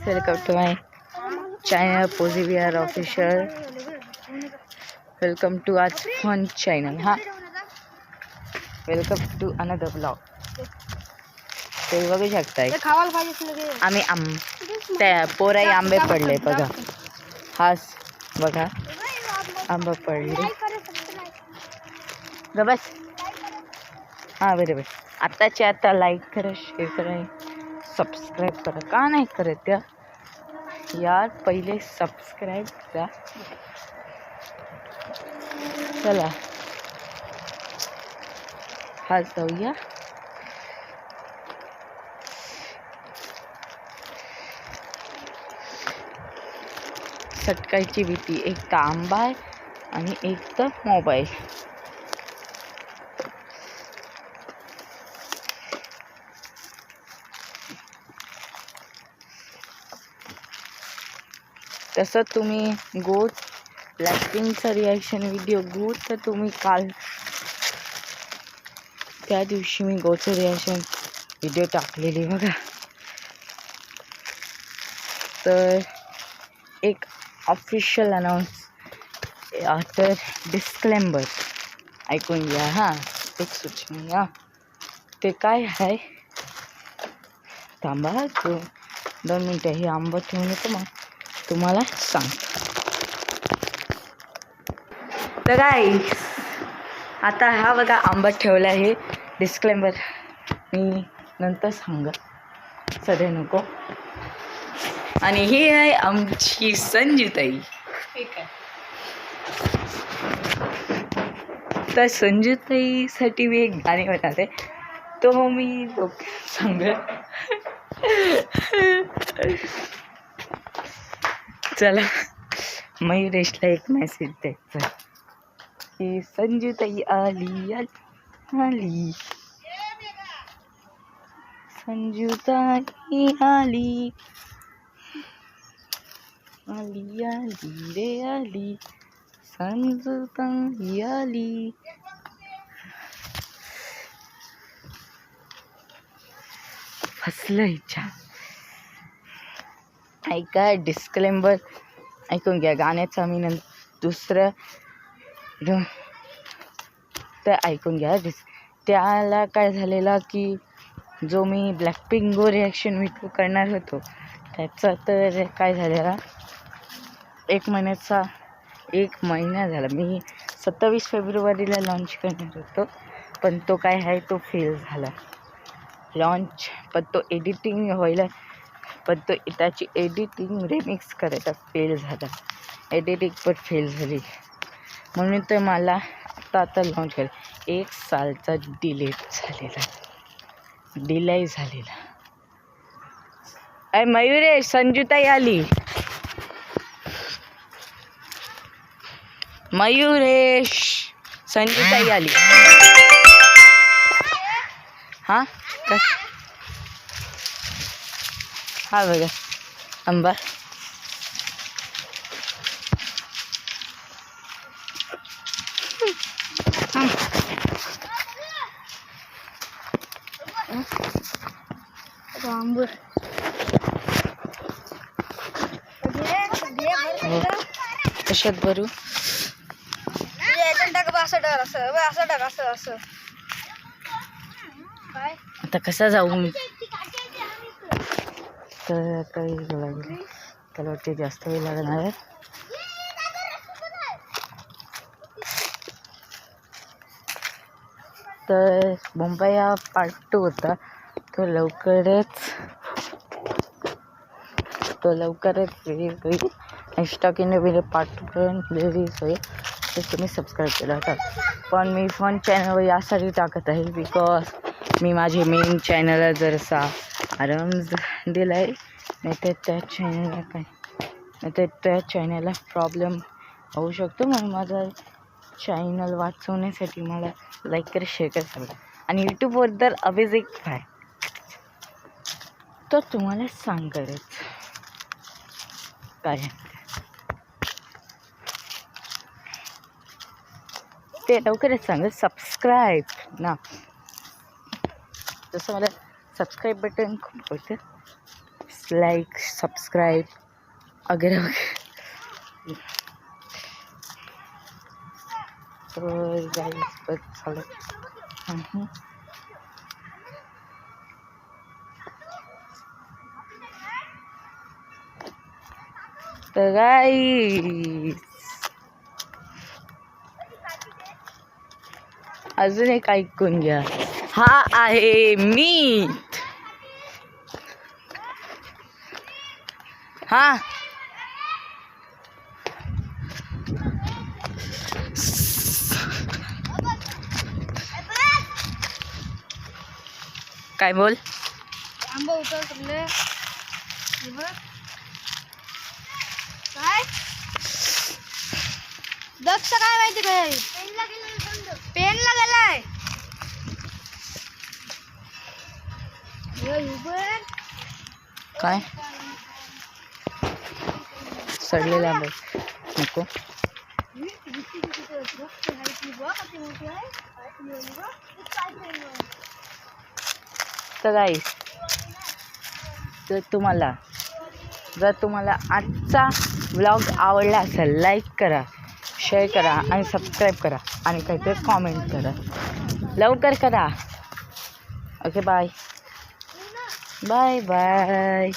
Welcome to my channel Posivr Official. Welcome to our fun channel. Welcome to another vlog. ते बघू शकताय आम्ही त्या पोराई आंबे पडले बघा. हाच बघा आंबे पडले ग बस. हां बरोबर. आत्ताच्या आता लाईक करा, शेअर करा, सबस्क्राईब करा. का नाही करत यार पहिले सबस्क्राईब करा. चला हा जाऊया. सटकायची भीती. एक तर आंबा आहे आणि एक तर मोबाईल. तसं तुम्ही गोट ब्लॅकपिंकचा रिॲक्शन व्हिडिओ गोट तर तुम्ही काल त्या दिवशी मी गोटचं रिॲक्शन व्हिडिओ टाकलेली बघा. तर एक ऑफिशियल अनाऊन्स तर डिस्क्लेम्बर ऐकून घ्या. हां एक सूचना. ते काय आहे थांबा 2 मिनटं. हे आंबा ठेवून येतो मग तुम्हाला सांगतो. तर गाईस आता हा बघा आंबा ठेवला आहे. डिस्क्लेम्बर मी नंतर सांगा, सध्या नको. आणि ही आहे आमची संजूताई. तर संजूताईसाठी मी एक गाणी म्हणते तो मी सांगत. चला मयुरेशला एक मेसेज द्यायचा की संजूताई आली आली, संजूताई आली आली आली रे आली, संजूताई आली. फसलं इच्छा. ऐका डिस्क्लेम्बर ऐकून घ्या गाण्याचा. मी दुसरं तर ऐकून घ्या. त्याला काय झालेला की जो मी ब्लॅकपिंक गो रिॲक्शन व्हिडिओ करणार होतो त्याचा तर काय झालेला 1 महिना झाला. मी 27 फेब्रुवारीला लॉन्च करणार होतो पण तो काय आहे तो फेल झाला लॉन्च. पण तो एडिटिंग व्हायला पण तो त्याची एडिटिंग रिमिक्स करायचा फेल झाला. एडिटिंग पण फेल झाली म्हणून तर मला आता लॉन्च केलं. 1 सालचा डिले झालेला. अय मयुरेश संजूताई आली. मयुरेश संजूताई आली. हां हा बघा आंबा. कशात भरू आता कसा जाऊ मी. तर काही लागेल त्याला वाटते जास्त वेळ लागणार आहे. तर मुंबई हा पार्ट 2 होता. तो लवकरच रिलीज होईल. एक्स्ट्रा की नवीन पार्ट 2 पण रिलीज होईल. तर तुम्ही सबस्क्राईब केला होता. पण मी फन चॅनलवर यासाठी टाकत आहे बिकॉज मी माझे मेन चॅनलला जरासा आराम दिला आहे. नाही तर त्या चॅनलला प्रॉब्लेम होऊ शकतो. म्हणून माझा चॅनल वाचवण्यासाठी मला लाईक करा, शेअर करा सगळं. आणि यूट्यूबवर तर अमेझिंग आहे तर तुम्हाला सांगेलच काय ते लवकरच सांगेल. सबस्क्राईब ना. जसं मला सबस्क्राईब बटन खूप आवडतं. लाईक सबस्क्राईब वगैरे वगैरे. तर गाईस बस झालं. तर गाईस अजून एक ऐकून घ्या. हा आहे मीठ. हा काय बोल. आंबा उतरले काय दक्ष काय माहिती काय पेनला गेलाय काय सडलेला आंबा नको. तर गाईस जर तुम्हाला आजचा व्लॉग आवडला असेल लाईक करा, शेअर करा आणि सबस्क्राईब करा आणि काहीतरी कॉमेंट करा. लवकर करा. Okay bye bye bye.